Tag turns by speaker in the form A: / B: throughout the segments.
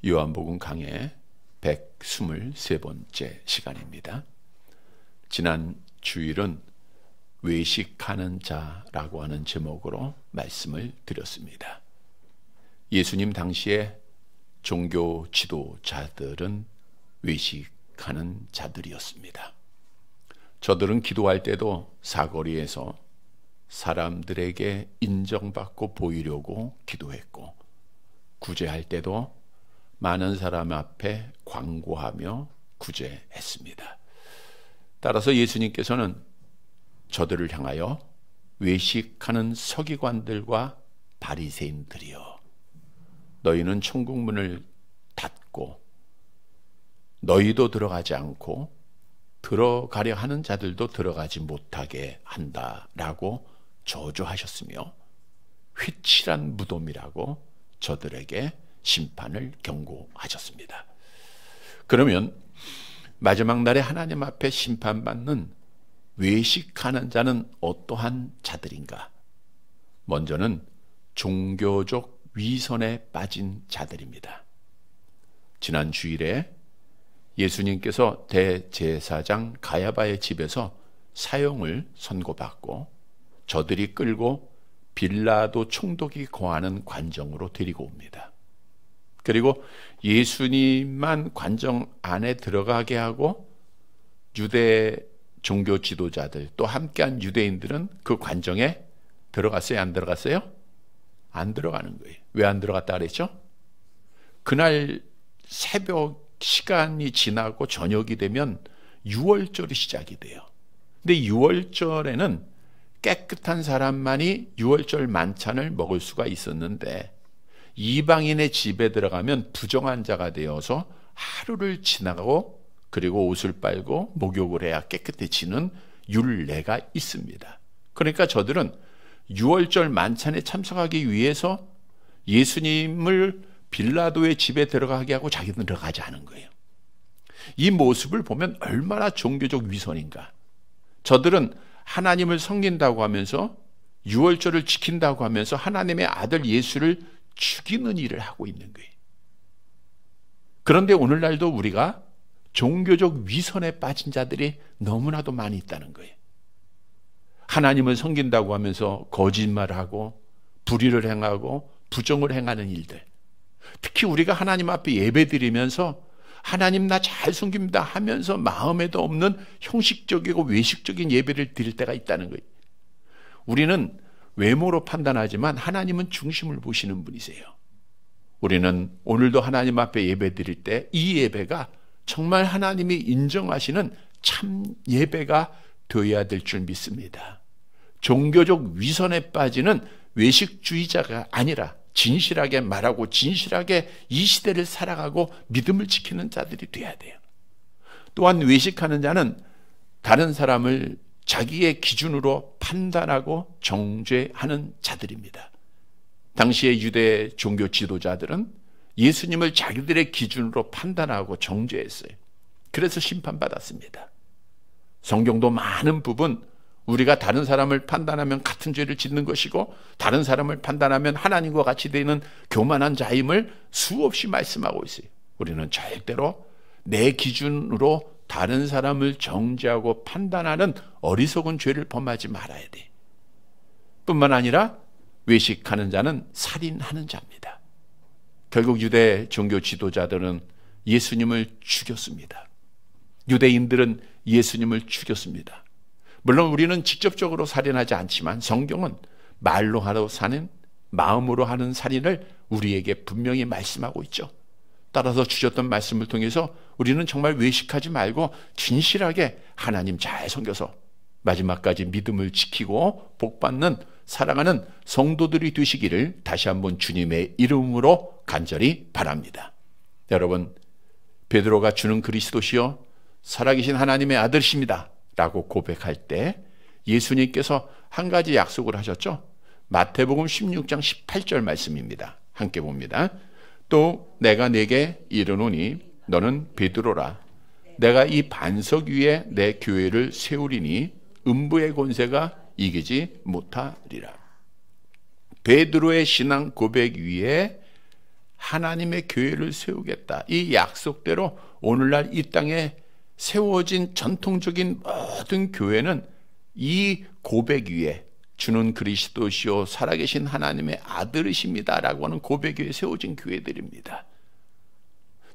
A: 요한복음 강해 123번째 시간입니다. 지난 주일은 외식하는 자라고 하는 제목으로 말씀을 드렸습니다. 예수님 당시에 종교 지도자들은 외식하는 자들이었습니다. 저들은 기도할 때도 사거리에서 사람들에게 인정받고 보이려고 기도했고, 구제할 때도 많은 사람 앞에 광고하며 구제했습니다. 따라서 예수님께서는 저들을 향하여 외식하는 서기관들과 바리새인들이여, 너희는 천국 문을 닫고 너희도 들어가지 않고 들어가려 하는 자들도 들어가지 못하게 한다라고 저주하셨으며, 휘칠한 무덤이라고 저들에게 심판을 경고하셨습니다. 그러면 마지막 날에 하나님 앞에 심판받는 외식하는 자는 어떠한 자들인가? 먼저는 종교적 위선에 빠진 자들입니다. 지난 주일에 예수님께서 대제사장 가야바의 집에서 사형을 선고받고 저들이 끌고 빌라도 총독이 거하는 관정으로 데리고 옵니다. 그리고 예수님만 관정 안에 들어가게 하고 유대 종교 지도자들 또 함께한 유대인들은 그 관정에 들어갔어요? 안 들어갔어요? 안 들어가는 거예요. 왜 안 들어갔다 그랬죠? 그날 새벽 시간이 지나고 저녁이 되면 유월절이 시작이 돼요. 근데 유월절에는 깨끗한 사람만이 유월절 만찬을 먹을 수가 있었는데, 이방인의 집에 들어가면 부정한 자가 되어서 하루를 지나가고 그리고 옷을 빨고 목욕을 해야 깨끗해지는 율례가 있습니다. 그러니까 저들은 유월절 만찬에 참석하기 위해서 예수님을 빌라도의 집에 들어가게 하고 자기들은 들어가지 않은 거예요. 이 모습을 보면 얼마나 종교적 위선인가. 저들은 하나님을 섬긴다고 하면서 유월절을 지킨다고 하면서 하나님의 아들 예수를 죽이는 일을 하고 있는 거예요. 그런데 오늘날도 우리가 종교적 위선에 빠진 자들이 너무나도 많이 있다는 거예요. 하나님을 섬긴다고 하면서 거짓말하고 불의를 행하고 부정을 행하는 일들, 특히 우리가 하나님 앞에 예배드리면서 하나님 나 잘 섬깁니다 하면서 마음에도 없는 형식적이고 외식적인 예배를 드릴 때가 있다는 거예요. 우리는 외모로 판단하지만 하나님은 중심을 보시는 분이세요. 우리는 오늘도 하나님 앞에 예배 드릴 때 이 예배가 정말 하나님이 인정하시는 참 예배가 되어야 될 줄 믿습니다. 종교적 위선에 빠지는 외식주의자가 아니라 진실하게 말하고 진실하게 이 시대를 살아가고 믿음을 지키는 자들이 돼야 돼요. 또한 외식하는 자는 다른 사람을 자기의 기준으로 판단하고 정죄하는 자들입니다. 당시의 유대 종교 지도자들은 예수님을 자기들의 기준으로 판단하고 정죄했어요. 그래서 심판받았습니다. 성경도 많은 부분 우리가 다른 사람을 판단하면 같은 죄를 짓는 것이고 다른 사람을 판단하면 하나님과 같이 되는 교만한 자임을 수없이 말씀하고 있어요. 우리는 절대로 내 기준으로 다른 사람을 정죄하고 판단하는 어리석은 죄를 범하지 말아야 돼. 뿐만 아니라 외식하는 자는 살인하는 자입니다. 결국 유대 종교 지도자들은 예수님을 죽였습니다. 유대인들은 예수님을 죽였습니다. 물론 우리는 직접적으로 살인하지 않지만 성경은 말로 하러 사는, 마음으로 하는 살인을 우리에게 분명히 말씀하고 있죠. 따라서 주셨던 말씀을 통해서 우리는 정말 외식하지 말고 진실하게 하나님 잘 섬겨서 마지막까지 믿음을 지키고 복받는 살아가는 성도들이 되시기를 다시 한번 주님의 이름으로 간절히 바랍니다. 여러분, 베드로가 주는 그리스도시요 살아계신 하나님의 아들이십니다 라고 고백할 때 예수님께서 한 가지 약속을 하셨죠. 마태복음 16장 18절 말씀입니다. 함께 봅니다. 또 내가 네게 이르노니 너는 베드로라. 내가 이 반석 위에 내 교회를 세우리니 음부의 권세가 이기지 못하리라. 베드로의 신앙 고백 위에 하나님의 교회를 세우겠다. 이 약속대로 오늘날 이 땅에 세워진 전통적인 모든 교회는 이 고백 위에 주는 그리스도시요 살아계신 하나님의 아들이십니다라고 하는 고백 위에 세워진 교회들입니다.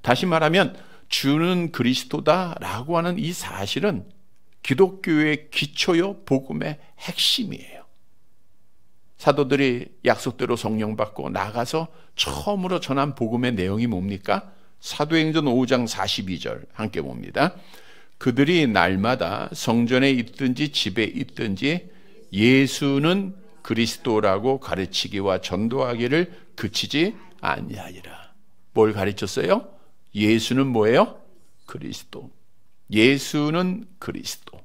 A: 다시 말하면 주는 그리스도다라고 하는 이 사실은 기독교의 기초요 복음의 핵심이에요. 사도들이 약속대로 성령 받고 나가서 처음으로 전한 복음의 내용이 뭡니까? 사도행전 5장 42절 함께 봅니다. 그들이 날마다 성전에 있든지 집에 있든지 예수는 그리스도라고 가르치기와 전도하기를 그치지 아니하리라. 뭘 가르쳤어요? 예수는 뭐예요? 그리스도. 예수는 그리스도.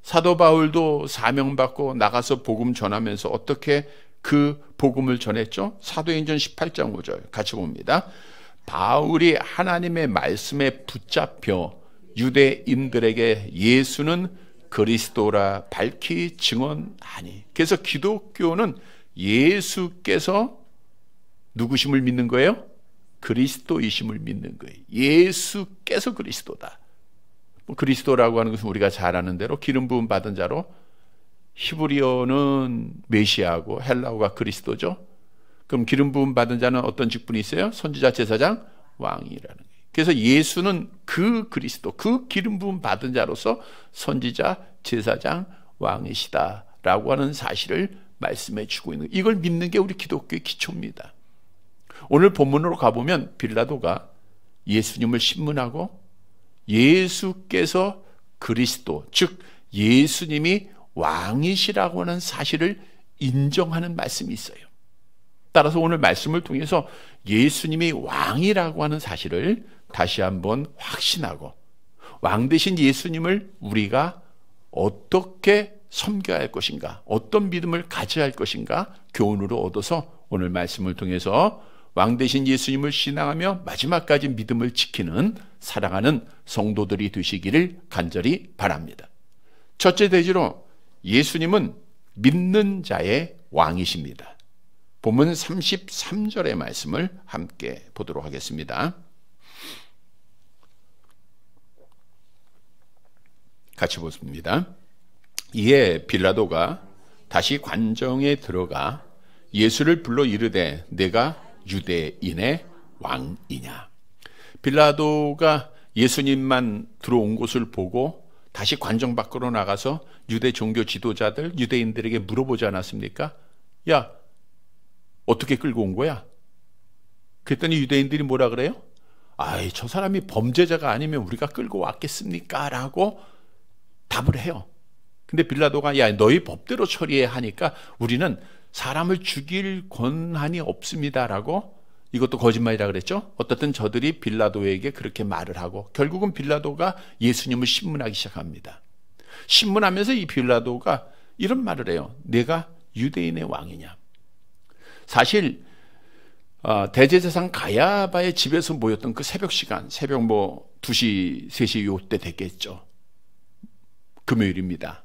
A: 사도 바울도 사명받고 나가서 복음 전하면서 어떻게 그 복음을 전했죠? 사도행전 18장 5절 같이 봅니다. 바울이 하나님의 말씀에 붙잡혀 유대인들에게 예수는 그리스도라 밝히 증언하니. 그래서 기독교는 예수께서 누구심을 믿는 거예요? 그리스도이심을 믿는 거예요. 예수께서 그리스도다. 그리스도라고 하는 것은 우리가 잘 아는 대로 기름 부음 받은 자로 히브리어는 메시아고 헬라어가 그리스도죠. 그럼 기름 부음 받은 자는 어떤 직분이 있어요? 선지자, 제사장, 왕이라는 거예요. 그래서 예수는 그 그리스도, 그 기름 부음 받은 자로서 선지자, 제사장, 왕이시다라고 하는 사실을 말씀해 주고 있는 거예요. 이걸 믿는 게 우리 기독교의 기초입니다. 오늘 본문으로 가보면 빌라도가 예수님을 신문하고 예수께서 그리스도, 즉 예수님이 왕이시라고 하는 사실을 인정하는 말씀이 있어요. 따라서 오늘 말씀을 통해서 예수님이 왕이라고 하는 사실을 다시 한번 확신하고 왕 되신 예수님을 우리가 어떻게 섬겨야 할 것인가, 어떤 믿음을 가져야 할 것인가 교훈으로 얻어서 오늘 말씀을 통해서 왕 되신 예수님을 신앙하며 마지막까지 믿음을 지키는 사랑하는 성도들이 되시기를 간절히 바랍니다. 첫째 대지로 예수님은 믿는 자의 왕이십니다. 본문 33절의 말씀을 함께 보도록 하겠습니다. 같이 보습니다. 이에 빌라도가 다시 관정에 들어가 예수를 불러 이르되 내가 유대인의 왕이냐. 빌라도가 예수님만 들어온 곳을 보고 다시 관정 밖으로 나가서 유대 종교 지도자들, 유대인들에게 물어보지 않았습니까? 야, 어떻게 끌고 온 거야? 그랬더니 유대인들이 뭐라 그래요? 아이, 저 사람이 범죄자가 아니면 우리가 끌고 왔겠습니까? 라고 답을 해요. 근데 빌라도가 야, 너희 법대로 처리해 하니까 우리는 사람을 죽일 권한이 없습니다라고, 이것도 거짓말이라 그랬죠. 어떻든 저들이 빌라도에게 그렇게 말을 하고 결국은 빌라도가 예수님을 신문하기 시작합니다. 신문하면서 이 빌라도가 이런 말을 해요. 내가 유대인의 왕이냐. 사실 대제사장 가야바의 집에서 모였던 그 새벽 시간, 새벽 2시, 3시 요때 됐겠죠. 금요일입니다.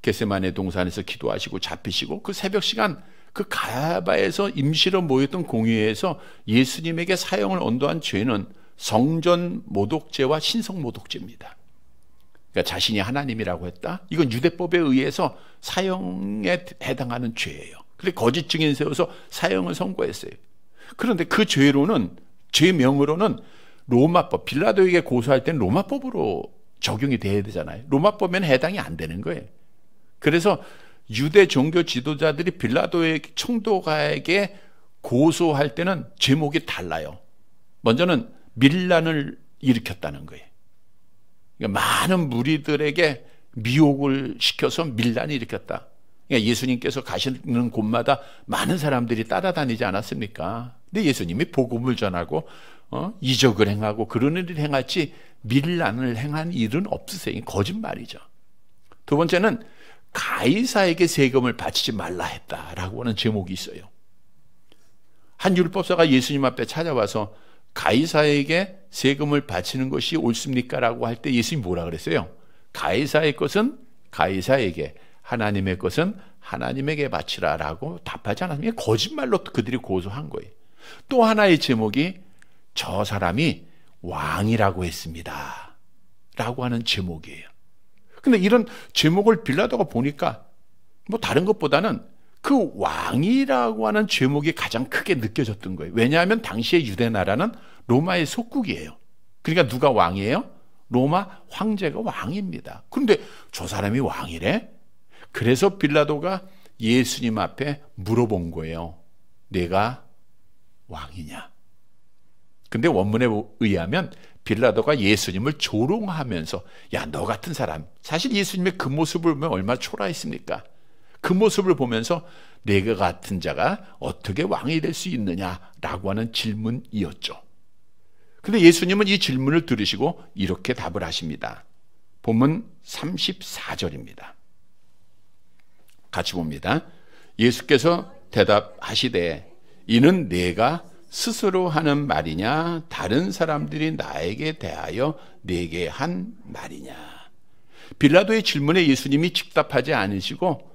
A: 겟세마네 동산에서 기도하시고 잡히시고 그 새벽 시간 그 가야바에서 임시로 모였던 공회에서 예수님에게 사형을 언도한 죄는 성전 모독죄와 신성 모독죄입니다. 그러니까 자신이 하나님이라고 했다. 이건 유대법에 의해서 사형에 해당하는 죄예요. 그런데 거짓 증인 세워서 사형을 선고했어요. 그런데 그 죄로는, 죄명으로는 로마법, 빌라도에게 고소할 때는 로마법으로 적용이 돼야 되잖아요. 로마법에는 해당이 안 되는 거예요. 그래서 유대 종교 지도자들이 빌라도의 청도가에게 고소할 때는 제목이 달라요. 먼저는 밀란을 일으켰다는 거예요. 그러니까 많은 무리들에게 미혹을 시켜서 밀란을 일으켰다. 그러니까 예수님께서 가시는 곳마다 많은 사람들이 따라다니지 않았습니까? 근데 예수님이 복음을 전하고 이적을 행하고 그런 일을 행할지 밀란을 행한 일은 없으세요. 거짓말이죠. 두 번째는 가이사에게 세금을 바치지 말라 했다라고 하는 제목이 있어요. 한 율법사가 예수님 앞에 찾아와서 가이사에게 세금을 바치는 것이 옳습니까? 라고 할 때 예수님이 뭐라 그랬어요? 가이사의 것은 가이사에게, 하나님의 것은 하나님에게 바치라 라고 답하지 않았습니까? 거짓말로 그들이 고소한 거예요. 또 하나의 제목이 저 사람이 왕이라고 했습니다 라고 하는 제목이에요. 근데 이런 제목을 빌라도가 보니까 뭐 다른 것보다는 그 왕이라고 하는 제목이 가장 크게 느껴졌던 거예요. 왜냐하면 당시의 유대 나라는 로마의 속국이에요. 그러니까 누가 왕이에요? 로마 황제가 왕입니다. 그런데 저 사람이 왕이래? 그래서 빌라도가 예수님 앞에 물어본 거예요. 내가 왕이냐? 근데 원문에 의하면 빌라도가 예수님을 조롱하면서 야, 너 같은 사람, 사실 예수님의 그 모습을 보면 얼마나 초라했습니까? 그 모습을 보면서 내가 같은 자가 어떻게 왕이 될 수 있느냐라고 하는 질문이었죠. 근데 예수님은 이 질문을 들으시고 이렇게 답을 하십니다. 본문 34절입니다. 같이 봅니다. 예수께서 대답하시되 이는 내가 스스로 하는 말이냐 다른 사람들이 나에게 대하여 내게 한 말이냐. 빌라도의 질문에 예수님이 즉답하지 않으시고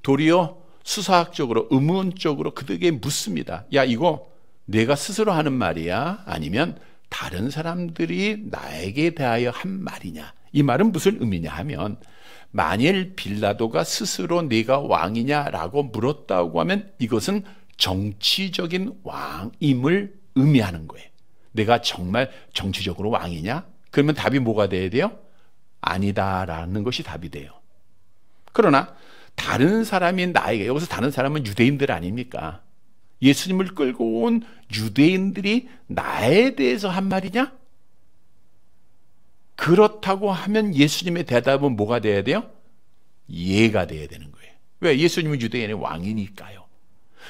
A: 도리어 수사학적으로 의문적으로 그들에게 묻습니다. 야, 이거 내가 스스로 하는 말이야? 아니면 다른 사람들이 나에게 대하여 한 말이냐? 이 말은 무슨 의미냐 하면 만일 빌라도가 스스로 네가 왕이냐라고 물었다고 하면 이것은 정치적인 왕임을 의미하는 거예요. 내가 정말 정치적으로 왕이냐? 그러면 답이 뭐가 돼야 돼요? 아니다라는 것이 답이 돼요. 그러나 다른 사람이 나에게, 여기서 다른 사람은 유대인들 아닙니까? 예수님을 끌고 온 유대인들이 나에 대해서 한 말이냐? 그렇다고 하면 예수님의 대답은 뭐가 돼야 돼요? 예가 돼야 되는 거예요. 왜? 예수님은 유대인의 왕이니까요.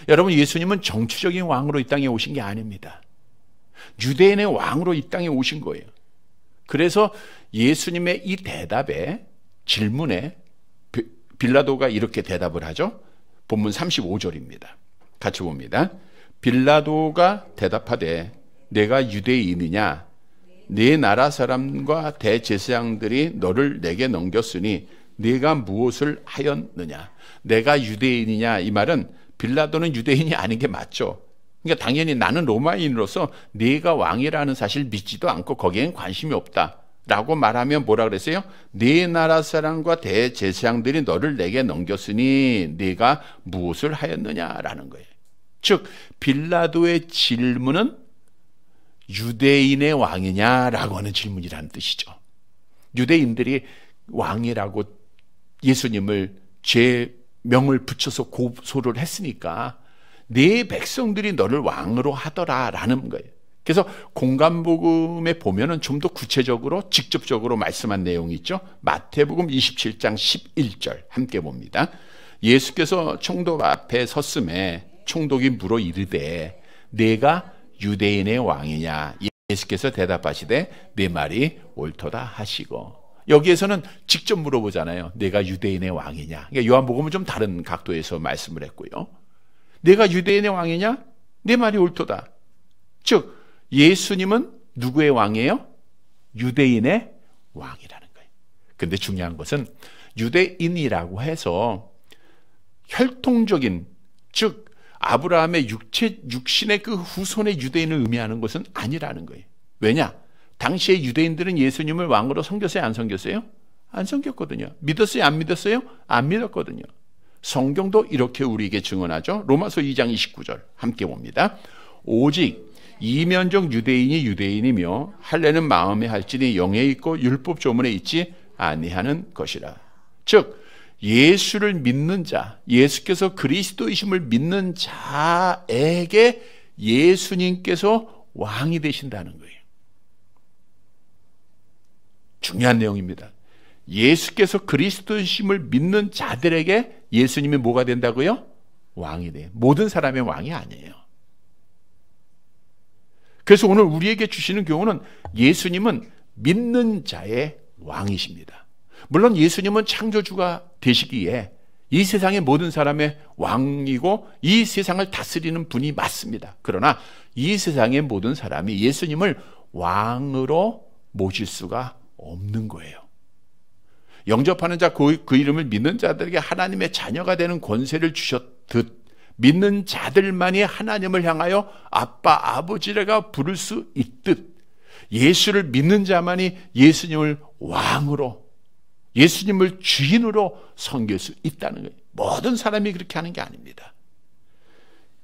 A: 여러분, 예수님은 정치적인 왕으로 이 땅에 오신 게 아닙니다. 유대인의 왕으로 이 땅에 오신 거예요. 그래서 예수님의 이 대답에, 질문에 빌라도가 이렇게 대답을 하죠. 본문 35절입니다. 같이 봅니다. 빌라도가 대답하되 내가 유대인이냐? 네 나라 사람과 대제사장들이 너를 내게 넘겼으니 네가 무엇을 하였느냐? 내가 유대인이냐? 이 말은 빌라도는 유대인이 아닌 게 맞죠. 그러니까 당연히 나는 로마인으로서 네가 왕이라는 사실 믿지도 않고 거기엔 관심이 없다 라고 말하면 뭐라 그랬어요? 네 나라 사람과 대제사장들이 너를 내게 넘겼으니 네가 무엇을 하였느냐라는 거예요. 즉 빌라도의 질문은 유대인의 왕이냐라고 하는 질문이라는 뜻이죠. 유대인들이 왕이라고 예수님을 죄명을 붙여서 고소를 했으니까 네 백성들이 너를 왕으로 하더라라는 거예요. 그래서 공간복음에 보면은 좀 더 구체적으로 직접적으로 말씀한 내용이 있죠. 마태복음 27장 11절 함께 봅니다. 예수께서 총독 앞에 섰음에 총독이 물어 이르되 내가 유대인의 왕이냐? 예수께서 대답하시되 내 말이 옳도다 하시고. 여기에서는 직접 물어보잖아요. 내가 유대인의 왕이냐? 그러니까 요한복음은 좀 다른 각도에서 말씀을 했고요. 내가 유대인의 왕이냐? 내 말이 옳도다. 즉 예수님은 누구의 왕이에요? 유대인의 왕이라는 거예요. 근데 중요한 것은 유대인이라고 해서 혈통적인, 즉 아브라함의 육신의 그 후손의 유대인을 의미하는 것은 아니라는 거예요. 왜냐? 당시에 유대인들은 예수님을 왕으로 섬겼어요? 안 섬겼어요? 안 섬겼거든요. 믿었어요? 안 믿었어요? 안 믿었거든요. 성경도 이렇게 우리에게 증언하죠. 로마서 2장 29절 함께 봅니다. 오직 이면적 유대인이 유대인이며 할례는 마음에 할지니 영에 있고 율법 조문에 있지 아니하는 것이라. 즉 예수를 믿는 자, 예수께서 그리스도이심을 믿는 자에게 예수님께서 왕이 되신다는 거예요. 중요한 내용입니다. 예수께서 그리스도이심을 믿는 자들에게 예수님이 뭐가 된다고요? 왕이 돼요. 모든 사람의 왕이 아니에요. 그래서 오늘 우리에게 주시는 교훈은 예수님은 믿는 자의 왕이십니다. 물론 예수님은 창조주가 되시기에 이 세상의 모든 사람의 왕이고 이 세상을 다스리는 분이 맞습니다. 그러나 이 세상의 모든 사람이 예수님을 왕으로 모실 수가 없는 거예요. 영접하는 자, 그 이름을 믿는 자들에게 하나님의 자녀가 되는 권세를 주셨듯 믿는 자들만이 하나님을 향하여 아빠, 아버지라가 부를 수 있듯 예수를 믿는 자만이 예수님을 왕으로, 예수님을 주인으로 섬길 수 있다는 거예요. 모든 사람이 그렇게 하는 게 아닙니다.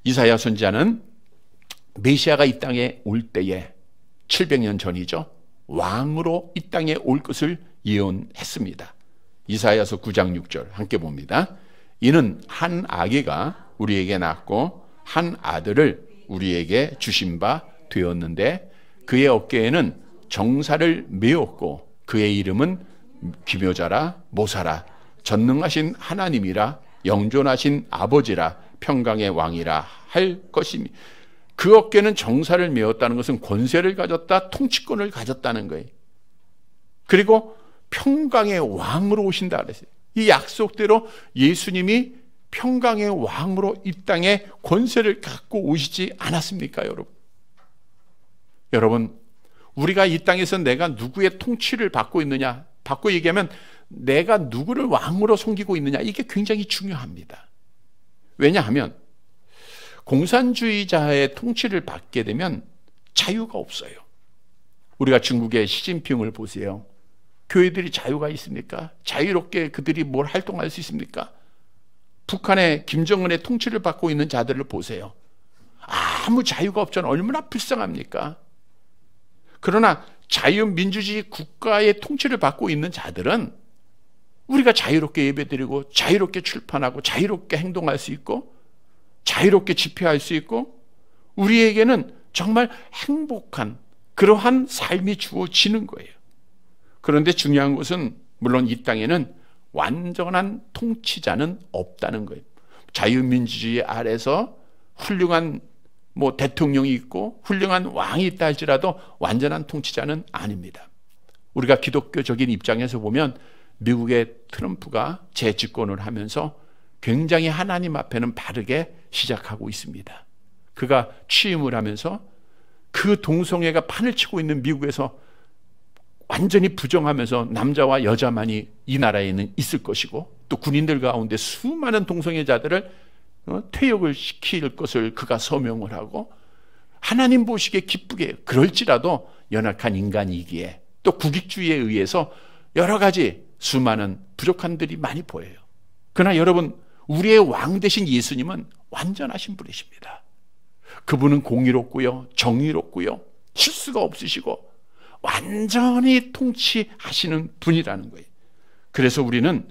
A: 이사야 선지자는 메시아가 이 땅에 올 때에 700년 전이죠. 왕으로 이 땅에 올 것을 예언했습니다. 이사야서 9장 6절 함께 봅니다. 이는 한 아기가 우리에게 낳고 한 아들을 우리에게 주신 바 되었는데 그의 어깨에는 정사를 메었고 그의 이름은 기묘자라 모사라 전능하신 하나님이라 영존하신 아버지라 평강의 왕이라 할 것이니, 그 어깨는 정사를 메었다는 것은 권세를 가졌다, 통치권을 가졌다는 거예요. 그리고 평강의 왕으로 오신다 그랬어요. 이 약속대로 예수님이 평강의 왕으로 이 땅에 권세를 갖고 오시지 않았습니까, 여러분? 여러분, 우리가 이 땅에서 내가 누구의 통치를 받고 있느냐, 바꿔 얘기하면 내가 누구를 왕으로 섬기고 있느냐, 이게 굉장히 중요합니다. 왜냐하면 공산주의자의 통치를 받게 되면 자유가 없어요. 우리가 중국의 시진핑을 보세요. 교회들이 자유가 있습니까? 자유롭게 그들이 뭘 활동할 수 있습니까? 북한의 김정은의 통치를 받고 있는 자들을 보세요. 아무 자유가 없잖아요. 얼마나 불쌍합니까? 그러나 자유민주주의 국가의 통치를 받고 있는 자들은 우리가 자유롭게 예배드리고 자유롭게 출판하고 자유롭게 행동할 수 있고 자유롭게 집회할 수 있고 우리에게는 정말 행복한 그러한 삶이 주어지는 거예요. 그런데 중요한 것은 물론 이 땅에는 완전한 통치자는 없다는 거예요. 자유민주주의 아래서 훌륭한 대통령이 있고 훌륭한 왕이 있다 할지라도 완전한 통치자는 아닙니다. 우리가 기독교적인 입장에서 보면 미국의 트럼프가 재집권을 하면서 굉장히 하나님 앞에는 바르게 시작하고 있습니다. 그가 취임을 하면서 그 동성애가 판을 치고 있는 미국에서 완전히 부정하면서 남자와 여자만이 이 나라에는 있을 것이고 또 군인들 가운데 수많은 동성애자들을 퇴역을 시킬 것을 그가 서명을 하고 하나님 보시기에 기쁘게, 그럴지라도 연약한 인간이기에 또 국익주의에 의해서 여러 가지 수많은 부족함들이 많이 보여요. 그러나 여러분, 우리의 왕 되신 예수님은 완전하신 분이십니다. 그분은 공의롭고요, 정의롭고요, 실수가 없으시고 완전히 통치하시는 분이라는 거예요. 그래서 우리는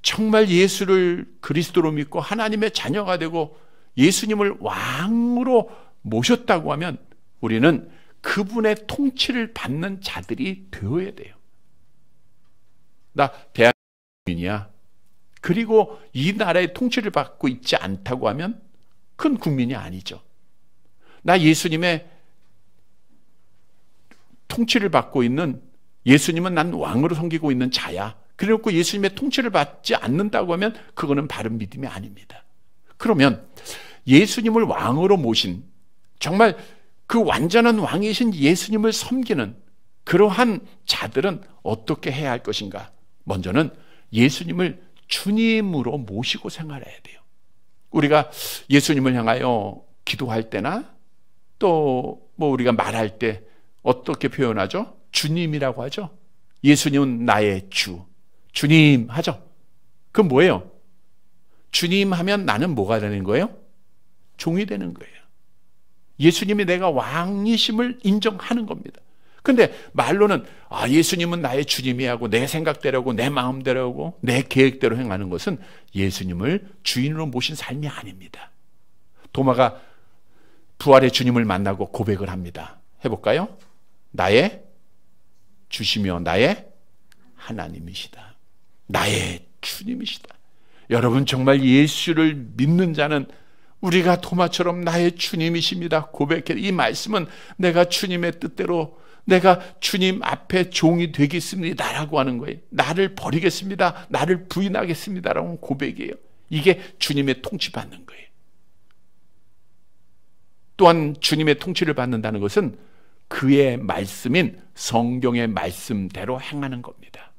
A: 정말 예수를 그리스도로 믿고 하나님의 자녀가 되고 예수님을 왕으로 모셨다고 하면 우리는 그분의 통치를 받는 자들이 되어야 돼요. 나 대한민국이야. 그리고 이 나라의 통치를 받고 있지 않다고 하면 큰 국민이 아니죠. 나 예수님의 통치를 받고 있는, 예수님은 난 왕으로 섬기고 있는 자야. 그래놓고 예수님의 통치를 받지 않는다고 하면 그거는 바른 믿음이 아닙니다. 그러면 예수님을 왕으로 모신, 정말 그 완전한 왕이신 예수님을 섬기는 그러한 자들은 어떻게 해야 할 것인가? 먼저는 예수님을 주님으로 모시고 생활해야 돼요. 우리가 예수님을 향하여 기도할 때나 또 우리가 말할 때 어떻게 표현하죠? 주님이라고 하죠. 예수님은 나의 주, 주님 하죠. 그건 뭐예요? 주님 하면 나는 뭐가 되는 거예요? 종이 되는 거예요. 예수님이 내가 왕이심을 인정하는 겁니다. 근데 말로는 예수님은 나의 주님이 하고 내 생각대로 하고 내 마음대로 하고 내 계획대로 행하는 것은 예수님을 주인으로 모신 삶이 아닙니다. 도마가 부활의 주님을 만나고 고백을 합니다. 해볼까요? 나의 주시며 나의 하나님이시다. 나의 주님이시다. 여러분, 정말 예수를 믿는 자는 우리가 도마처럼 나의 주님이십니다 고백해. 이 말씀은 내가 주님의 뜻대로, 내가 주님 앞에 종이 되겠습니다라고 하는 거예요. 나를 버리겠습니다, 나를 부인하겠습니다라는 고백이에요. 이게 주님의 통치받는 거예요. 또한 주님의 통치를 받는다는 것은 그의 말씀인 성경의 말씀대로 행하는 겁니다.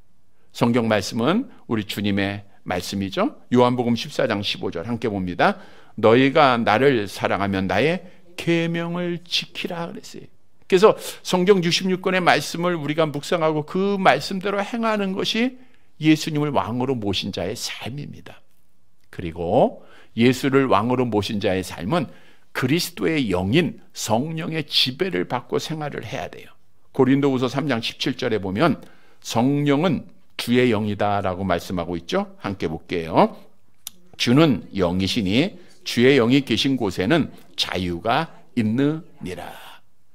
A: 성경 말씀은 우리 주님의 말씀이죠. 요한복음 14장 15절 함께 봅니다. 너희가 나를 사랑하면 나의 계명을 지키라 그랬어요. 그래서 성경 66권의 말씀을 우리가 묵상하고 그 말씀대로 행하는 것이 예수님을 왕으로 모신 자의 삶입니다. 그리고 예수를 왕으로 모신 자의 삶은 그리스도의 영인 성령의 지배를 받고 생활을 해야 돼요. 고린도후서 3장 17절에 보면 성령은 주의 영이다 라고 말씀하고 있죠. 함께 볼게요. 주는 영이시니 주의 영이 계신 곳에는 자유가 있느니라.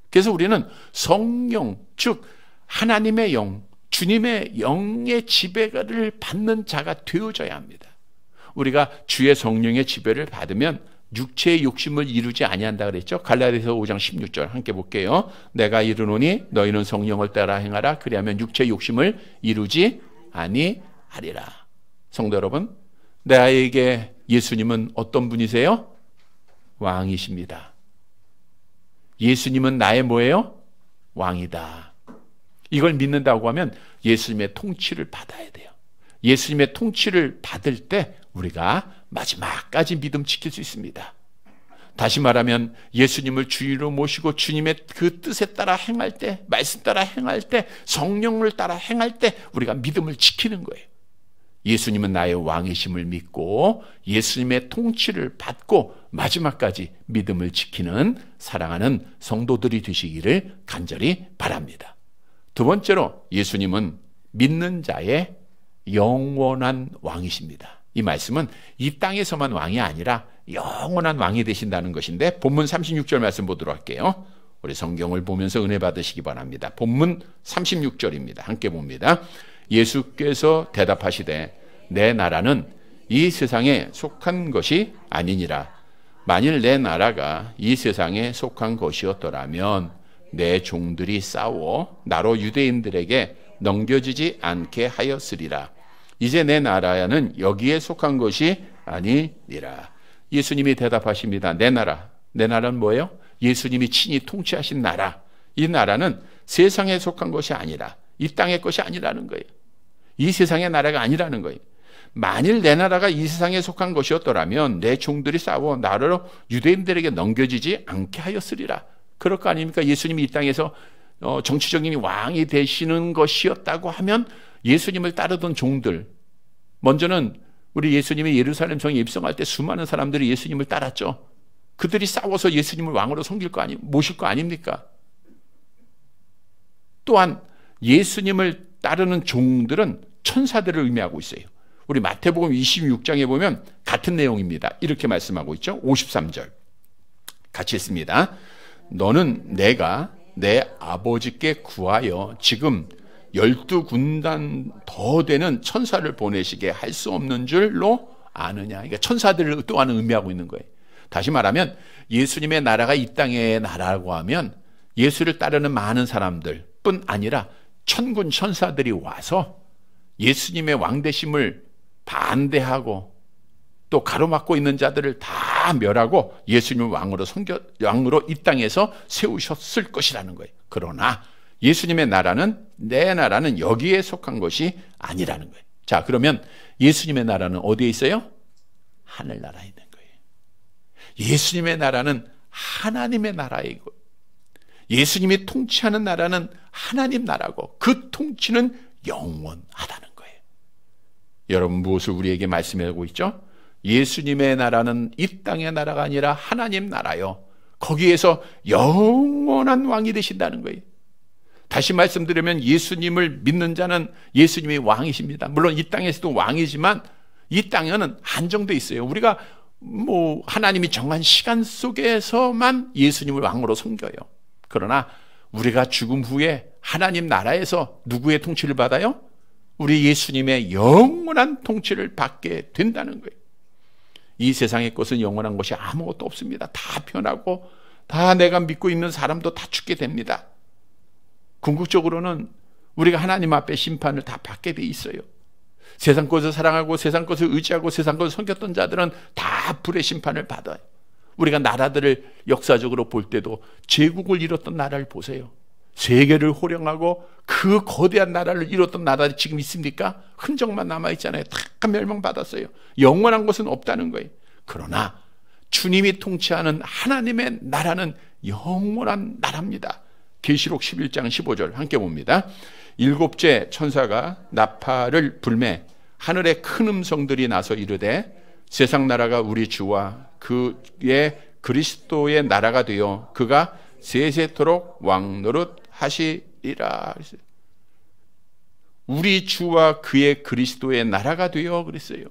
A: 그래서 우리는 성령, 즉 하나님의 영, 주님의 영의 지배를 받는 자가 되어져야 합니다. 우리가 주의 성령의 지배를 받으면 육체의 욕심을 이루지 아니한다 그랬죠. 갈라디아서 5장 16절 함께 볼게요. 내가 이르노니 너희는 성령을 따라 행하라. 그리하면 육체의 욕심을 이루지 아니하리라. 성도 여러분, 나에게 예수님은 어떤 분이세요? 왕이십니다. 예수님은 나의 뭐예요? 왕이다. 이걸 믿는다고 하면 예수님의 통치를 받아야 돼요. 예수님의 통치를 받을 때 우리가 마지막까지 믿음 지킬 수 있습니다. 다시 말하면 예수님을 주인으로 모시고 주님의 그 뜻에 따라 행할 때, 말씀 따라 행할 때, 성령을 따라 행할 때 우리가 믿음을 지키는 거예요. 예수님은 나의 왕이심을 믿고 예수님의 통치를 받고 마지막까지 믿음을 지키는 사랑하는 성도들이 되시기를 간절히 바랍니다. 두 번째로 예수님은 믿는 자의 영원한 왕이십니다. 이 말씀은 이 땅에서만 왕이 아니라 영원한 왕이 되신다는 것인데 본문 36절 말씀 보도록 할게요. 우리 성경을 보면서 은혜 받으시기 바랍니다. 본문 36절입니다. 함께 봅니다. 예수께서 대답하시되 내 나라는 이 세상에 속한 것이 아니니라. 만일 내 나라가 이 세상에 속한 것이었더라면 내 종들이 싸워 나로 유대인들에게 넘겨지지 않게 하였으리라. 이제 내 나라는 여기에 속한 것이 아니니라. 예수님이 대답하십니다. 내 나라. 내 나라는 뭐예요? 예수님이 친히 통치하신 나라. 이 나라는 세상에 속한 것이 아니라 이 땅의 것이 아니라는 거예요. 이 세상의 나라가 아니라는 거예요. 만일 내 나라가 이 세상에 속한 것이었더라면 내 종들이 싸워 나로 유대인들에게 넘겨지지 않게 하였으리라. 그럴 거 아닙니까? 예수님이 이 땅에서 정치적인 왕이 되시는 것이었다고 하면 예수님을 따르던 종들, 먼저는 우리 예수님이 예루살렘 성에 입성할 때 수많은 사람들이 예수님을 따랐죠. 그들이 싸워서 예수님을 왕으로 모실 거 아닙니까? 또한 예수님을 따르는 종들은 천사들을 의미하고 있어요. 우리 마태복음 26장에 보면 같은 내용입니다. 이렇게 말씀하고 있죠. 53절 같이 읽습니다. 너는 내가 내 아버지께 구하여 지금 12군단 더 되는 천사를 보내시게 할 수 없는 줄로 아느냐. 그러니까 천사들을 또한 의미하고 있는 거예요. 다시 말하면 예수님의 나라가 이 땅의 나라라고 하면 예수를 따르는 많은 사람들 뿐 아니라 천군 천사들이 와서 예수님의 왕되심을 반대하고 또 가로막고 있는 자들을 다 멸하고 예수님을 왕으로 이 땅에서 세우셨을 것이라는 거예요. 그러나 예수님의 나라는, 내 나라는 여기에 속한 것이 아니라는 거예요. 자, 그러면 예수님의 나라는 어디에 있어요? 하늘나라에 있는 거예요. 예수님의 나라는 하나님의 나라이고 예수님이 통치하는 나라는 하나님 나라고 그 통치는 영원하다는 거예요. 여러분, 무엇을 우리에게 말씀하고 있죠? 예수님의 나라는 이 땅의 나라가 아니라 하나님 나라요. 거기에서 영원한 왕이 되신다는 거예요. 다시 말씀드리면 예수님을 믿는 자는 예수님이 왕이십니다. 물론 이 땅에서도 왕이지만 이 땅에는 한정돼 있어요. 우리가 하나님이 정한 시간 속에서만 예수님을 왕으로 섬겨요. 그러나 우리가 죽음 후에 하나님 나라에서 누구의 통치를 받아요? 우리 예수님의 영원한 통치를 받게 된다는 거예요. 이 세상의 것은 영원한 것이 아무것도 없습니다. 다 변하고 다 내가 믿고 있는 사람도 다 죽게 됩니다. 궁극적으로는 우리가 하나님 앞에 심판을 다 받게 돼 있어요. 세상 것을 사랑하고 세상 것을 의지하고 세상 것을 섬겼던 자들은 다 불의 심판을 받아요. 우리가 나라들을 역사적으로 볼 때도 제국을 잃었던 나라를 보세요. 세계를 호령하고 그 거대한 나라를 이뤘던 나라들이 지금 있습니까? 흔적만 남아있잖아요. 다 멸망받았어요. 영원한 것은 없다는 거예요. 그러나 주님이 통치하는 하나님의 나라는 영원한 나라입니다. 계시록 11장 15절 함께 봅니다. 일곱째 천사가 나팔을 불매 하늘에 큰 음성들이 나서 이르되 세상 나라가 우리 주와 그의 그리스도의 나라가 되어 그가 세세토록 왕노릇 하시리라. 우리 주와 그의 그리스도의 나라가 되어 그랬어요.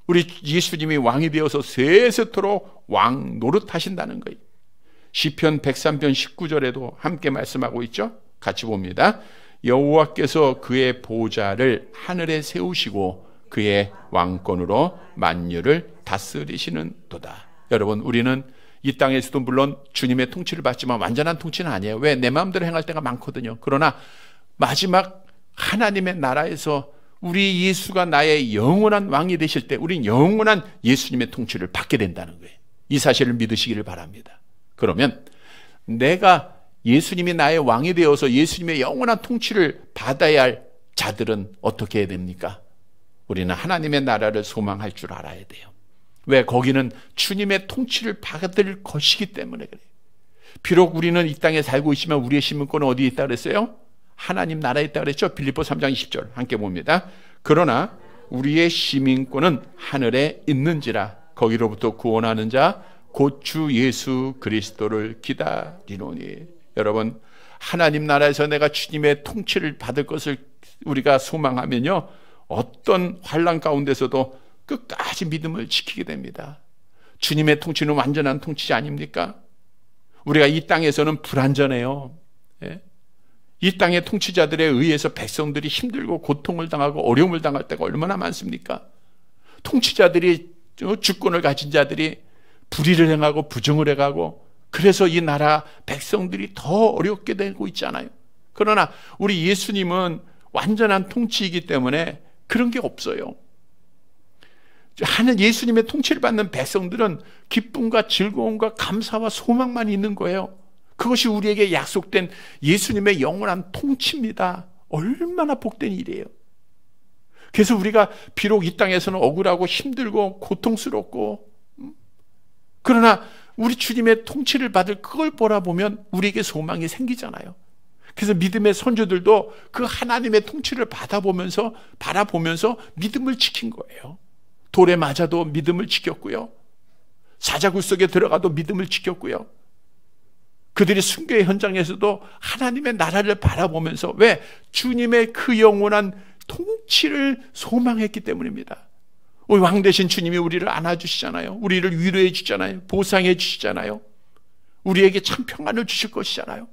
A: 우리 예수님이 왕이 되어서 세세토록 왕노릇 하신다는 거예요. 시편 103편 19절에도 함께 말씀하고 있죠. 같이 봅니다. 여호와께서 그의 보좌를 하늘에 세우시고 그의 왕권으로 만유를 다스리시는 도다. 여러분, 우리는 이 땅에서도 물론 주님의 통치를 받지만 완전한 통치는 아니에요. 왜? 내 마음대로 행할 때가 많거든요. 그러나 마지막 하나님의 나라에서 우리 예수가 나의 영원한 왕이 되실 때 우린 영원한 예수님의 통치를 받게 된다는 거예요. 이 사실을 믿으시기를 바랍니다. 그러면 내가 예수님이 나의 왕이 되어서 예수님의 영원한 통치를 받아야 할 자들은 어떻게 해야 됩니까? 우리는 하나님의 나라를 소망할 줄 알아야 돼요. 왜? 거기는 주님의 통치를 받을 것이기 때문에 그래요. 비록 우리는 이 땅에 살고 있지만 우리의 시민권은 어디에 있다 그랬어요? 하나님 나라에 있다 그랬죠. 빌립보 3장 20절 함께 봅니다. 그러나 우리의 시민권은 하늘에 있는지라 거기로부터 구원하는 자 곧 주 예수 그리스도를 기다리노니. 여러분, 하나님 나라에서 내가 주님의 통치를 받을 것을 우리가 소망하면요, 어떤 환난 가운데서도 끝까지 믿음을 지키게 됩니다. 주님의 통치는 완전한 통치지 아닙니까? 우리가 이 땅에서는 불완전해요. 예? 이 땅의 통치자들에 의해서 백성들이 힘들고 고통을 당하고 어려움을 당할 때가 얼마나 많습니까? 통치자들이, 주권을 가진 자들이 불의를 행하고 부정을 해가고 그래서 이 나라 백성들이 더 어렵게 되고 있잖아요. 그러나 우리 예수님은 완전한 통치이기 때문에 그런 게 없어요. 하는 예수님의 통치를 받는 백성들은 기쁨과 즐거움과 감사와 소망만 있는 거예요. 그것이 우리에게 약속된 예수님의 영원한 통치입니다. 얼마나 복된 일이에요. 그래서 우리가 비록 이 땅에서는 억울하고 힘들고 고통스럽고, 그러나 우리 주님의 통치를 받을 그걸 바라보면 우리에게 소망이 생기잖아요. 그래서 믿음의 선조들도 그 하나님의 통치를 바라보면서 믿음을 지킨 거예요. 돌에 맞아도 믿음을 지켰고요. 사자굴 속에 들어가도 믿음을 지켰고요. 그들이 순교의 현장에서도 하나님의 나라를 바라보면서, 왜? 주님의 그 영원한 통치를 소망했기 때문입니다. 우리 왕 되신 주님이 우리를 안아주시잖아요. 우리를 위로해 주잖아요. 보상해 주시잖아요. 우리에게 참 평안을 주실 것이잖아요.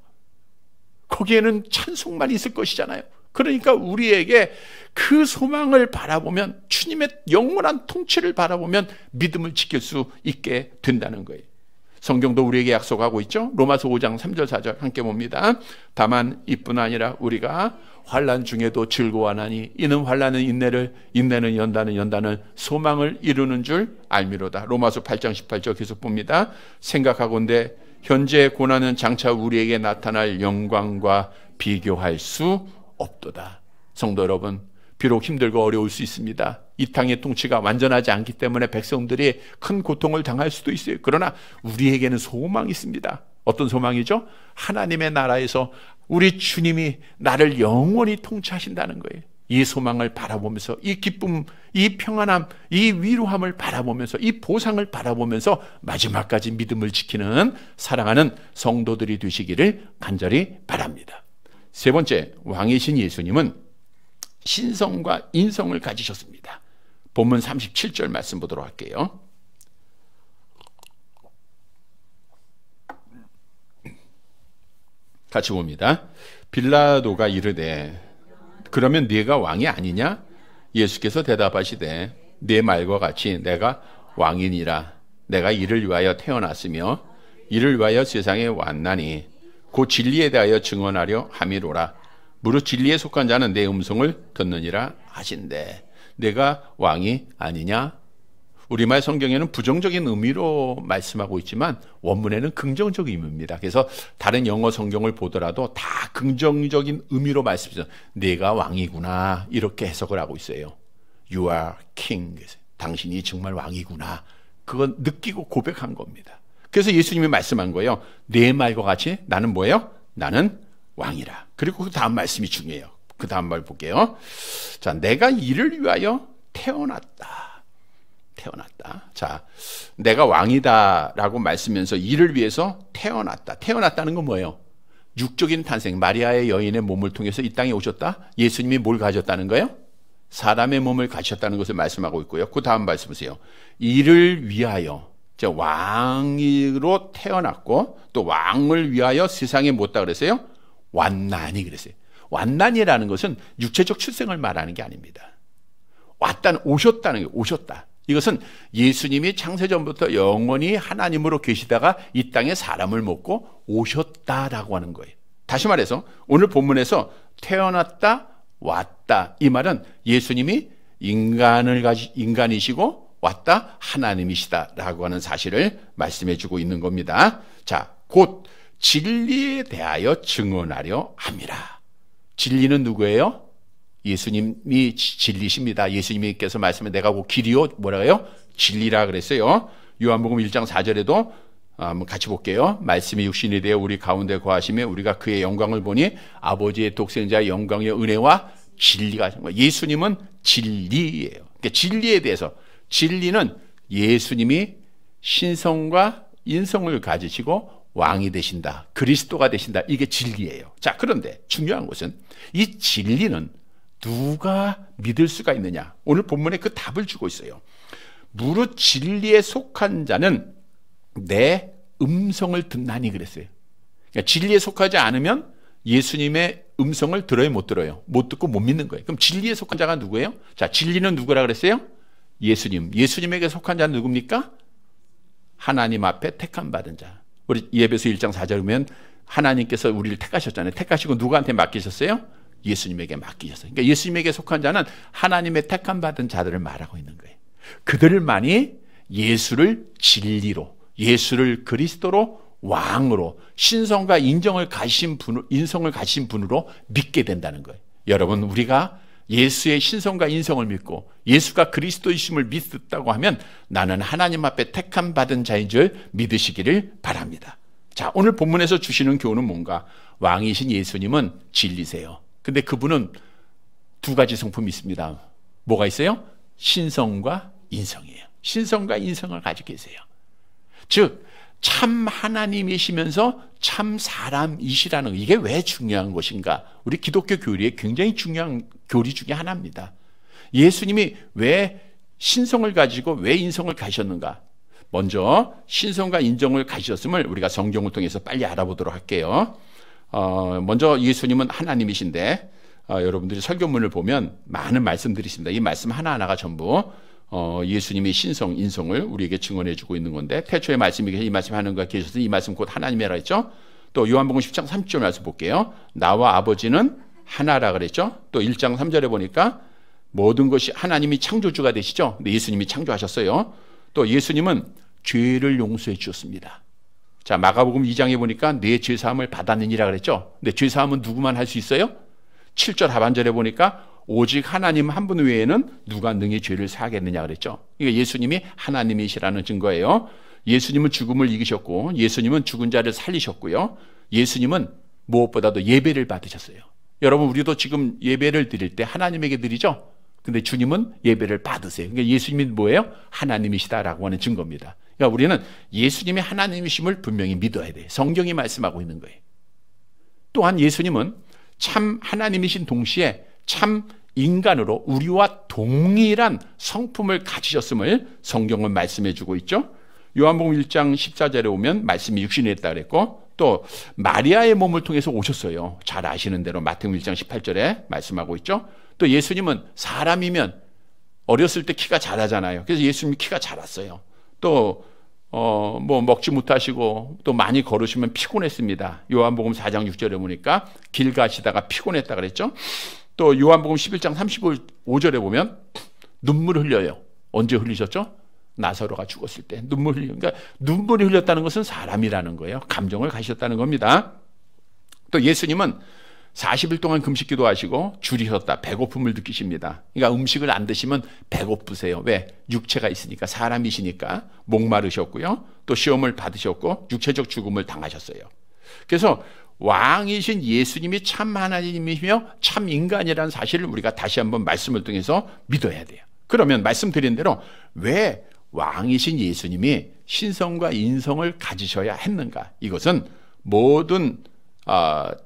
A: 거기에는 찬송만 있을 것이잖아요. 그러니까 우리에게 그 소망을 바라보면, 주님의 영원한 통치를 바라보면 믿음을 지킬 수 있게 된다는 거예요. 성경도 우리에게 약속하고 있죠. 로마서 5장 3절 4절 함께 봅니다. 다만 이뿐 아니라 우리가 환난 중에도 즐거워하나니 이는 환난은 인내를, 인내는 연단은 소망을 이루는 줄 알미로다. 로마서 8장 18절 계속 봅니다. 생각하건대 현재의 고난은 장차 우리에게 나타날 영광과 비교할 수 없도다. 성도 여러분, 비록 힘들고 어려울 수 있습니다. 이 땅의 통치가 완전하지 않기 때문에 백성들이 큰 고통을 당할 수도 있어요. 그러나 우리에게는 소망이 있습니다. 어떤 소망이죠? 하나님의 나라에서 우리 주님이 나를 영원히 통치하신다는 거예요. 이 소망을 바라보면서, 이 기쁨, 이 평안함, 이 위로함을 바라보면서, 이 보상을 바라보면서 마지막까지 믿음을 지키는 사랑하는 성도들이 되시기를 간절히 바랍니다. 세 번째, 왕이신 예수님은 신성과 인성을 가지셨습니다. 본문 37절 말씀 보도록 할게요. 같이 봅니다. 빌라도가 이르되 그러면 네가 왕이 아니냐? 예수께서 대답하시되 네 말과 같이 내가 왕이니라. 내가 이를 위하여 태어났으며 이를 위하여 세상에 왔나니 곧 진리에 대하여 증언하려 함이로라. 무릇 진리에 속한 자는 내 음성을 듣느니라 하신대. 내가 왕이 아니냐? 우리말 성경에는 부정적인 의미로 말씀하고 있지만 원문에는 긍정적인 의미입니다. 그래서 다른 영어 성경을 보더라도 다 긍정적인 의미로 말씀해서 내가 왕이구나 이렇게 해석을 하고 있어요. You are king. 당신이 정말 왕이구나. 그건 느끼고 고백한 겁니다. 그래서 예수님이 말씀한 거예요. 내 말과 같이 나는 뭐예요? 나는 왕이라. 그리고 그 다음 말씀이 중요해요. 그 다음 말 볼게요. 자, 내가 이를 위하여 태어났다. 자, 내가 왕이다라고 말씀하면서 이를 위해서 태어났다. 태어났다는 건 뭐예요? 육적인 탄생, 마리아의 여인의 몸을 통해서 이 땅에 오셨다. 예수님이 뭘 가졌다는 거예요? 사람의 몸을 가지셨다는 것을 말씀하고 있고요. 그 다음 말씀 보세요. 이를 위하여 왕으로 태어났고 또 왕을 위하여 세상에 못 다 그랬어요? 왔나니 그랬어요. 왔나니라는 것은 육체적 출생을 말하는 게 아닙니다. 오셨다는 게 오셨다. 이것은 예수님이 창세전부터 영원히 하나님으로 계시다가 이 땅에 사람을 먹고 오셨다라고 하는 거예요. 다시 말해서 오늘 본문에서 태어났다, 왔다. 이 말은 예수님이 인간이시고 왔다 하나님이시다라고 하는 사실을 말씀해 주고 있는 겁니다. 자, 곧 진리에 대하여 증언하려 함이라. 진리는 누구예요? 예수님이 진리십니다. 예수님께서 말씀해 내가 곧 길이요 뭐라고요? 진리라 그랬어요. 요한복음 1장 4절에도 한번 같이 볼게요. 말씀이 육신이 되어 우리 가운데 거하시며 우리가 그의 영광을 보니 아버지의 독생자의 영광의 은혜와 진리가 예수님은 진리예요. 그러니까 진리에 대해서 진리는 예수님이 신성과 인성을 가지시고 왕이 되신다. 그리스도가 되신다. 이게 진리예요. 자, 그런데 중요한 것은 이 진리는 누가 믿을 수가 있느냐? 오늘 본문에 그 답을 주고 있어요. 무릇 진리에 속한 자는 내 음성을 듣나니 그랬어요. 그러니까 진리에 속하지 않으면 예수님의 음성을 들어요, 못 들어요? 못 듣고 못 믿는 거예요. 그럼 진리에 속한 자가 누구예요? 자, 진리는 누구라 그랬어요? 예수님. 예수님에게 속한 자는 누굽니까? 하나님 앞에 택함 받은 자. 우리 예배서 1장 4절 보면 하나님께서 우리를 택하셨잖아요. 택하시고 누구한테 맡기셨어요? 예수님에게 맡기셨어요. 그러니까 예수님에게 속한 자는 하나님의 택함 받은 자들을 말하고 있는 거예요. 그들만이 예수를 진리로, 예수를 그리스도로, 왕으로, 신성과 인성을 가지신 분으로 믿게 된다는 거예요. 여러분, 우리가 예수의 신성과 인성을 믿고 예수가 그리스도이심을 믿었다고 하면 나는 하나님 앞에 택함 받은 자인 줄 믿으시기를 바랍니다. 자, 오늘 본문에서 주시는 교훈은 뭔가? 왕이신 예수님은 진리세요. 근데 그분은 두 가지 성품이 있습니다. 뭐가 있어요? 신성과 인성이에요. 신성과 인성을 가지고 계세요. 즉, 참 하나님이시면서 참 사람이시라는 거. 이게 왜 중요한 것인가? 우리 기독교 교리에 굉장히 중요한 교리 중에 하나입니다. 예수님이 왜 신성을 가지고 왜 인성을 가지셨는가? 먼저 신성과 인성을 가지셨음을 우리가 성경을 통해서 빨리 알아보도록 할게요. 먼저 예수님은 하나님이신데 여러분들이 설교문을 보면 많은 말씀들이 있습니다. 이 말씀 하나하나가 전부 예수님의 신성, 인성을 우리에게 증언해 주고 있는 건데 태초의 말씀이 이 말씀 하는 거 계셔서 이 말씀 곧 하나님이라 했죠. 또 요한복음 10장 30절 말씀 볼게요. 나와 아버지는 하나라 그랬죠. 또 1장 3절에 보니까 모든 것이 하나님이 창조주가 되시죠. 근데 예수님이 창조하셨어요. 또 예수님은 죄를 용서해 주셨습니다. 자, 마가복음 2장에 보니까 내 죄사함을 받았느니라 그랬죠. 근데 죄사함은 누구만 할 수 있어요? 7절 하반절에 보니까 오직 하나님 한 분 외에는 누가 능히 죄를 사하겠느냐 그랬죠. 이게 예수님이 하나님이시라는 증거예요. 예수님은 죽음을 이기셨고 예수님은 죽은 자를 살리셨고요. 예수님은 무엇보다도 예배를 받으셨어요. 여러분, 우리도 지금 예배를 드릴 때 하나님에게 드리죠. 근데 주님은 예배를 받으세요. 그러니까 예수님이 뭐예요? 하나님이시다라고 하는 증거입니다. 그러니까 우리는 예수님이 하나님이심을 분명히 믿어야 돼요. 성경이 말씀하고 있는 거예요. 또한 예수님은 참 하나님이신 동시에 참 인간으로 우리와 동일한 성품을 가지셨음을 성경은 말씀해 주고 있죠. 요한복음 1장 14절에 오면 말씀이 육신이 됐다 그랬고 또 마리아의 몸을 통해서 오셨어요. 잘 아시는 대로 마태복음 1장 18절에 말씀하고 있죠. 또 예수님은 사람이면 어렸을 때 키가 자라잖아요. 그래서 예수님이 키가 자랐어요. 또 뭐 먹지 못하시고 또 많이 걸으시면 피곤했습니다. 요한복음 4장 6절에 보니까 길 가시다가 피곤했다 그랬죠. 또 요한복음 11장 35절에 보면 눈물 흘려요. 언제 흘리셨죠? 나사로가 죽었을 때 눈물 흘려. 그러니까 눈물이 흘렸다는 것은 사람이라는 거예요. 감정을 가셨다는 겁니다. 또 예수님은 40일 동안 금식 기도하시고 줄이 섰다 배고픔을 느끼십니다. 그러니까 음식을 안 드시면 배고프세요. 왜? 육체가 있으니까, 사람이시니까. 목마르셨고요. 또 시험을 받으셨고 육체적 죽음을 당하셨어요. 그래서 왕이신 예수님이 참 하나님이며 참 인간이라는 사실을 우리가 다시 한번 말씀을 통해서 믿어야 돼요. 그러면 말씀드린 대로 왜 왕이신 예수님이 신성과 인성을 가지셔야 했는가? 이것은 모든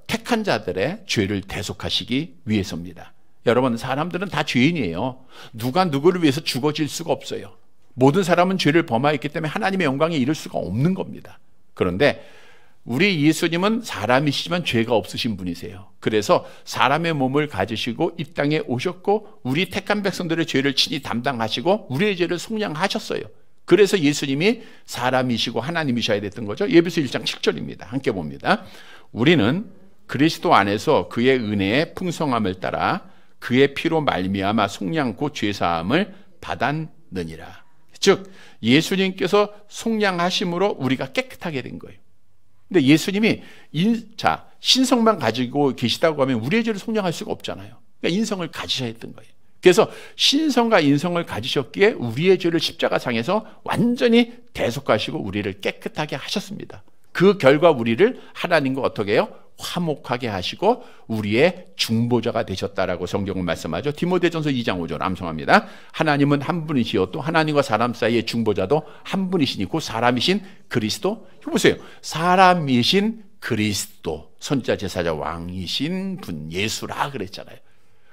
A: 택한 자들의 죄를 대속하시기 위해서입니다. 여러분, 사람들은 다 죄인이에요. 누가 누구를 위해서 죽어질 수가 없어요. 모든 사람은 죄를 범하였기 때문에 하나님의 영광에 이를 수가 없는 겁니다. 그런데 우리 예수님은 사람이시지만 죄가 없으신 분이세요. 그래서 사람의 몸을 가지시고 이 땅에 오셨고 우리 택한 백성들의 죄를 친히 담당하시고 우리의 죄를 속량하셨어요. 그래서 예수님이 사람이시고 하나님이셔야 됐던 거죠. 에베소 1장 7절입니다. 함께 봅니다. 우리는 그리스도 안에서 그의 은혜의 풍성함을 따라 그의 피로 말미암아 속량 곧 죄사함을 받았느니라. 즉 예수님께서 속량하심으로 우리가 깨끗하게 된 거예요. 근데 예수님이 신성만 가지고 계시다고 하면 우리의 죄를 속량할 수가 없잖아요. 그러니까 인성을 가지셔야 했던 거예요. 그래서 신성과 인성을 가지셨기에 우리의 죄를 십자가상에서 완전히 대속하시고 우리를 깨끗하게 하셨습니다. 그 결과 우리를 하나님과 어떻게 해요? 화목하게 하시고 우리의 중보자가 되셨다라고 성경은 말씀하죠. 디모데전서 2장 5절 암송합니다. 하나님은 한 분이시요 또 하나님과 사람 사이의 중보자도 한 분이시니 그 사람이신 그리스도. 이거 보세요. 사람이신 그리스도, 선지자제사자 왕이신 분 예수라 그랬잖아요.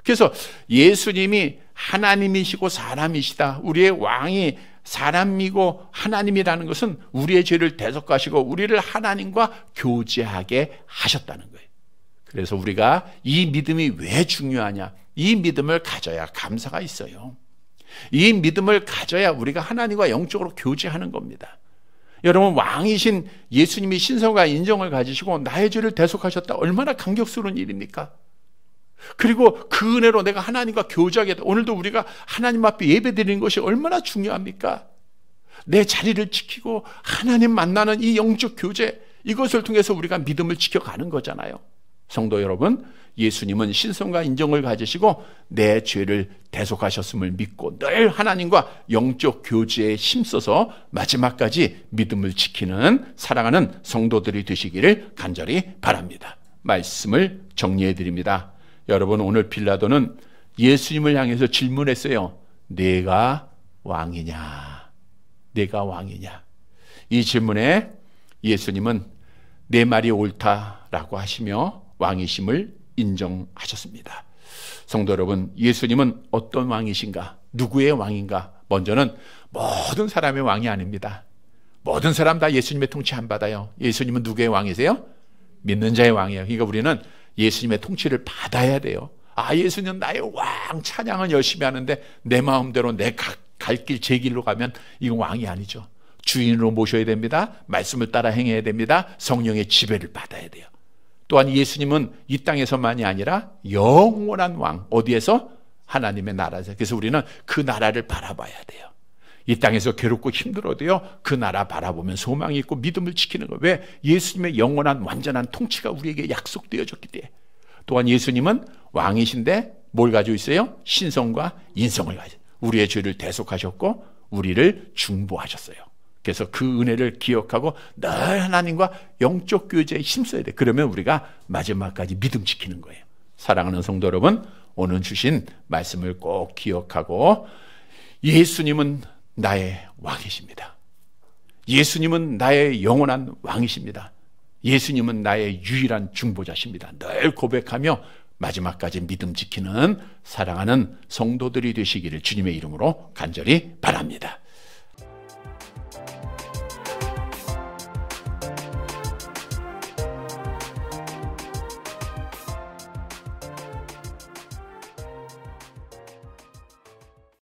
A: 그래서 예수님이 하나님이시고 사람이시다. 우리의 왕이 사람이고 하나님이라는 것은 우리의 죄를 대속하시고 우리를 하나님과 교제하게 하셨다는 거예요. 그래서 우리가 이 믿음이 왜 중요하냐? 이 믿음을 가져야 감사가 있어요. 이 믿음을 가져야 우리가 하나님과 영적으로 교제하는 겁니다. 여러분, 왕이신 예수님이 신성과 인정을 가지시고 나의 죄를 대속하셨다. 얼마나 감격스러운 일입니까? 그리고 그 은혜로 내가 하나님과 교제하게 돼. 오늘도 우리가 하나님 앞에 예배드리는 것이 얼마나 중요합니까? 내 자리를 지키고 하나님 만나는 이 영적 교제, 이것을 통해서 우리가 믿음을 지켜가는 거잖아요. 성도 여러분, 예수님은 신성과 인정을 가지시고 내 죄를 대속하셨음을 믿고 늘 하나님과 영적 교제에 힘써서 마지막까지 믿음을 지키는 사랑하는 성도들이 되시기를 간절히 바랍니다. 말씀을 정리해 드립니다. 여러분, 오늘 빌라도는 예수님을 향해서 질문했어요. 내가 왕이냐? 내가 왕이냐? 이 질문에 예수님은 내 말이 옳다라고 하시며 왕이심을 인정하셨습니다. 성도 여러분, 예수님은 어떤 왕이신가? 누구의 왕인가? 먼저는 모든 사람의 왕이 아닙니다. 모든 사람 다 예수님의 통치 안 받아요. 예수님은 누구의 왕이세요? 믿는 자의 왕이에요. 그러니까 우리는 예수님의 통치를 받아야 돼요. 예수님 나의 왕 찬양은 열심히 하는데 내 마음대로 내 갈 길 제 길로 가면 이건 왕이 아니죠. 주인으로 모셔야 됩니다. 말씀을 따라 행해야 됩니다. 성령의 지배를 받아야 돼요. 또한 예수님은 이 땅에서만이 아니라 영원한 왕, 어디에서? 하나님의 나라에서. 그래서 우리는 그 나라를 바라봐야 돼요. 이 땅에서 괴롭고 힘들어도요, 그 나라 바라보면 소망이 있고 믿음을 지키는 거예요. 왜? 예수님의 영원한 완전한 통치가 우리에게 약속되어졌기 때문에. 또한 예수님은 왕이신데 뭘 가지고 있어요? 신성과 인성을 가지고 우리의 죄를 대속하셨고 우리를 중보하셨어요. 그래서 그 은혜를 기억하고 늘 하나님과 영적 교제에 힘써야 돼. 그러면 우리가 마지막까지 믿음 지키는 거예요. 사랑하는 성도 여러분, 오늘 주신 말씀을 꼭 기억하고 예수님은 나의 왕이십니다. 예수님은 나의 영원한 왕이십니다. 예수님은 나의 유일한 중보자십니다. 늘 고백하며 마지막까지 믿음 지키는 사랑하는 성도들이 되시기를 주님의 이름으로 간절히 바랍니다.